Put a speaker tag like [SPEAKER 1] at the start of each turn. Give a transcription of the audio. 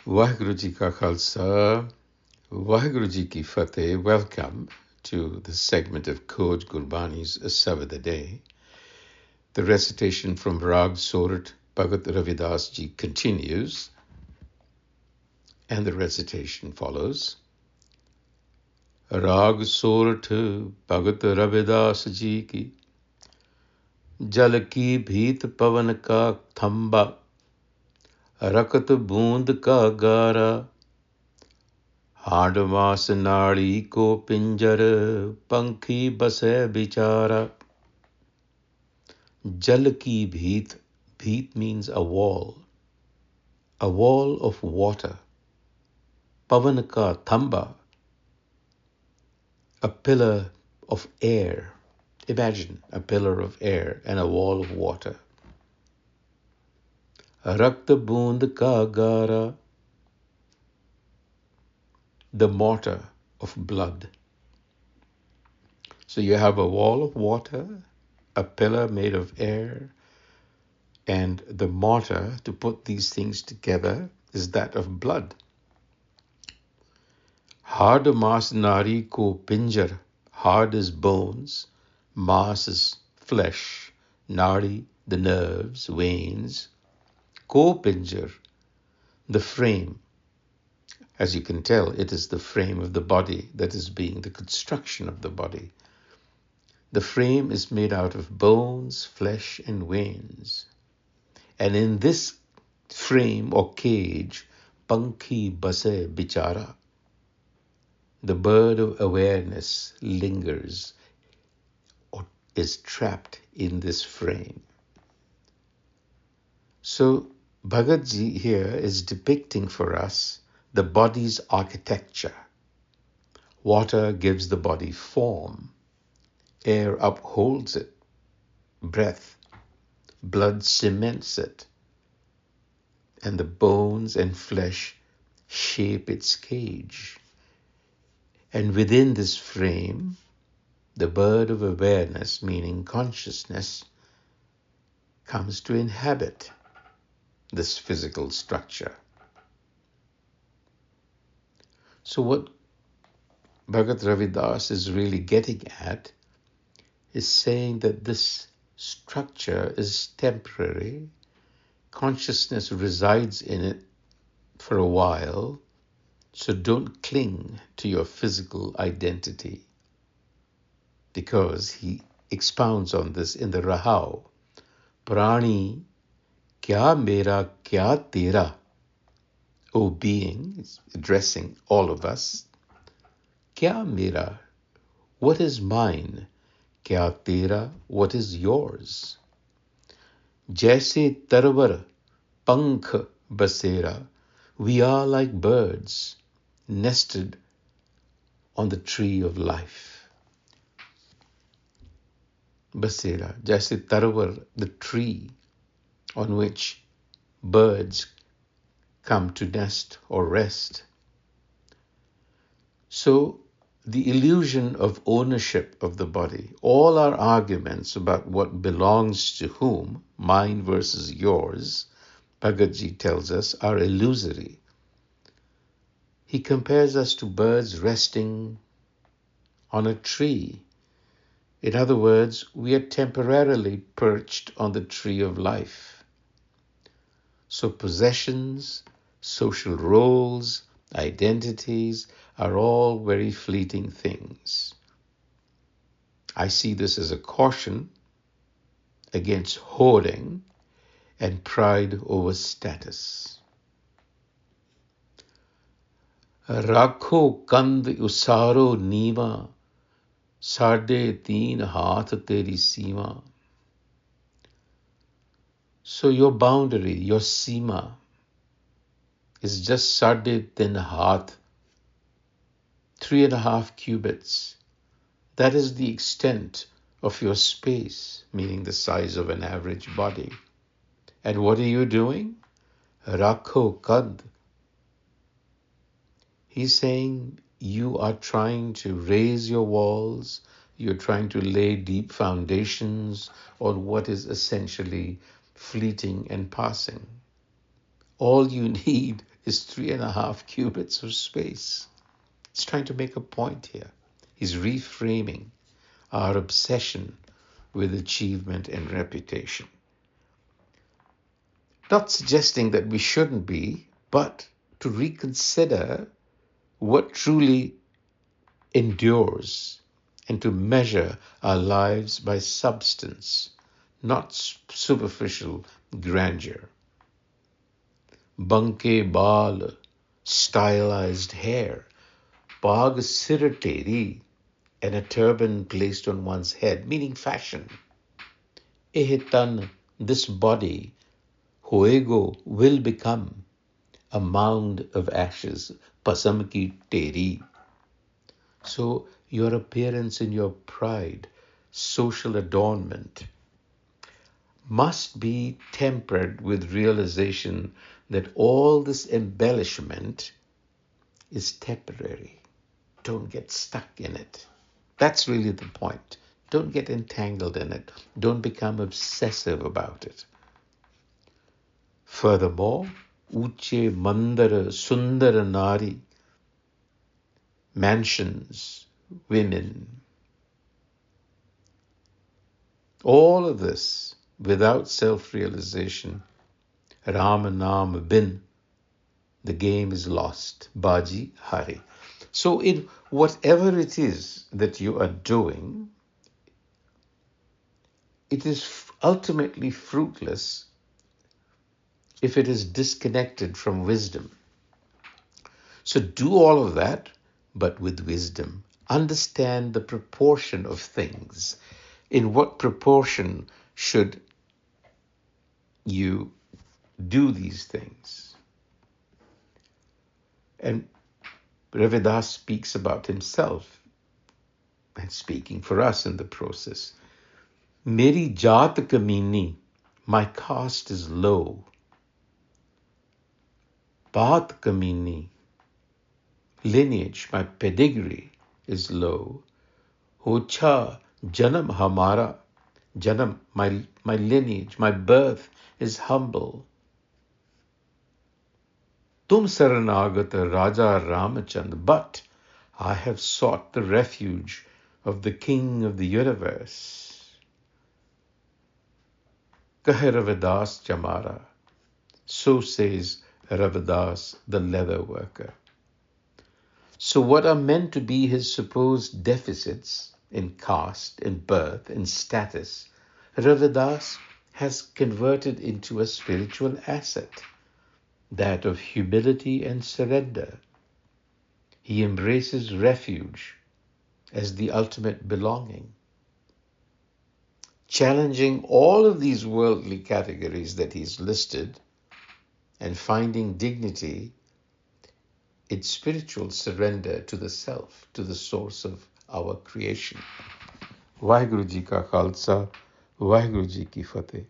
[SPEAKER 1] Waheguru Ji Ka Khalsa, Waheguru Ji Ki Fateh. Welcome to the segment of Code Gurbani's a-sabad-a-day. The recitation from Rag Sorat Bhagat Ravidas Ji continues, and the recitation follows. Rag Sorat Bhagat Ravidas Ji Ki Jal ki bheet pavan ka thamba rakat boond ka gara हाडवास नाड़ी को पिंजर पंखी बसे बिचारा. Jal ki bheet. Bheet means a wall of water. Pavan ka thamba, a pillar of air. Imagine a pillar of air and a wall of water. Rakt boond ka gara, the mortar of blood. So you have a wall of water, a pillar made of air, and the mortar to put these things together is that of blood. Hard mas nari ko pinjar. Hard is bones, mas is flesh, nari, the nerves, veins. Ko pinjar, the frame. As you can tell, it is the frame of the body that is being the construction of the body. The frame is made out of bones, flesh, and veins. And in this frame or cage, pankhi base bichara, the bird of awareness lingers or is trapped in this frame. So Bhagat Ji here is depicting for us the body's architecture. Water gives the body form. Air upholds it. Breath. Blood cements it. And the bones and flesh shape its cage. And within this frame, the bird of awareness, meaning consciousness, comes to inhabit this physical structure. So what Bhagat Ravidas is really getting at is saying that this structure is temporary. Consciousness resides in it for a while, so don't cling to your physical identity. Because he expounds on this in the Rahau. Prani, kya mera, kya tera? O being, addressing all of us. Kya mera? What is mine? Kya tera? What is yours? Jaise tarvar, pankh basera. We are like birds nested on the tree of life. Basera, Jaise tarvar, the tree on which birds come to nest or rest. So the illusion of ownership of the body, all our arguments about what belongs to whom, mine versus yours, Bhagat Ji tells us, are illusory. He compares us to birds resting on a tree. In other words, we are temporarily perched on the tree of life. So possessions, social roles, identities are all very fleeting things. I see this as a caution against hoarding and pride over status. Rakho kand usaro nima, Sade teen haath teri seema. So your boundary, your seema, is just sade teen haath, 3.5 cubits. That is the extent of your space, meaning the size of an average body. And what are you doing? Rakho kad. He's saying you are trying to raise your walls, you're trying to lay deep foundations on what is essentially fleeting and passing. All you need is 3.5 cubits of space. He's trying to make a point here. He's reframing our obsession with achievement and reputation. Not suggesting that we shouldn't be, but to reconsider what truly endures and to measure our lives by substance, not superficial grandeur. Banke baal, stylized hair, pag sir teri, and a turban placed on one's head, meaning fashion. Eh tan, this body, hoego, will become a mound of ashes, pasam ki teri. So your appearance and your pride, social adornment, must be tempered with realization that all this embellishment is temporary. Don't get stuck in it. That's really the point. Don't get entangled in it. Don't become obsessive about it. Furthermore, uche mandara sundara nari, mansions, women, all of this without self-realization, Ram Nam Bin, the game is lost. Baji Hari. So in whatever it is that you are doing, it is ultimately fruitless if it is disconnected from wisdom. So do all of that, but with wisdom. Understand the proportion of things. In what proportion should you do these things? And Ravidas speaks about himself and speaking for us in the process. Meri jaat kamini, my caste is low. Baat kamini, lineage, my pedigree is low. Hocha janam hamara, janam, my lineage, my birth is humble. Tum saranagata Raja Ramachand, but I have sought the refuge of the King of the universe. Kahe Ravidas Jamara, so says Ravidas, the leather worker. So what are meant to be his supposed deficits in caste, in birth, in status, Ravidas has converted into a spiritual asset, that of humility and surrender. He embraces refuge as the ultimate belonging, challenging all of these worldly categories that he's listed and finding dignity in spiritual surrender to the self, to the source of our creation. Vaheguru Ji Ka Khalsa, Vaheguru Ji Ki Fateh.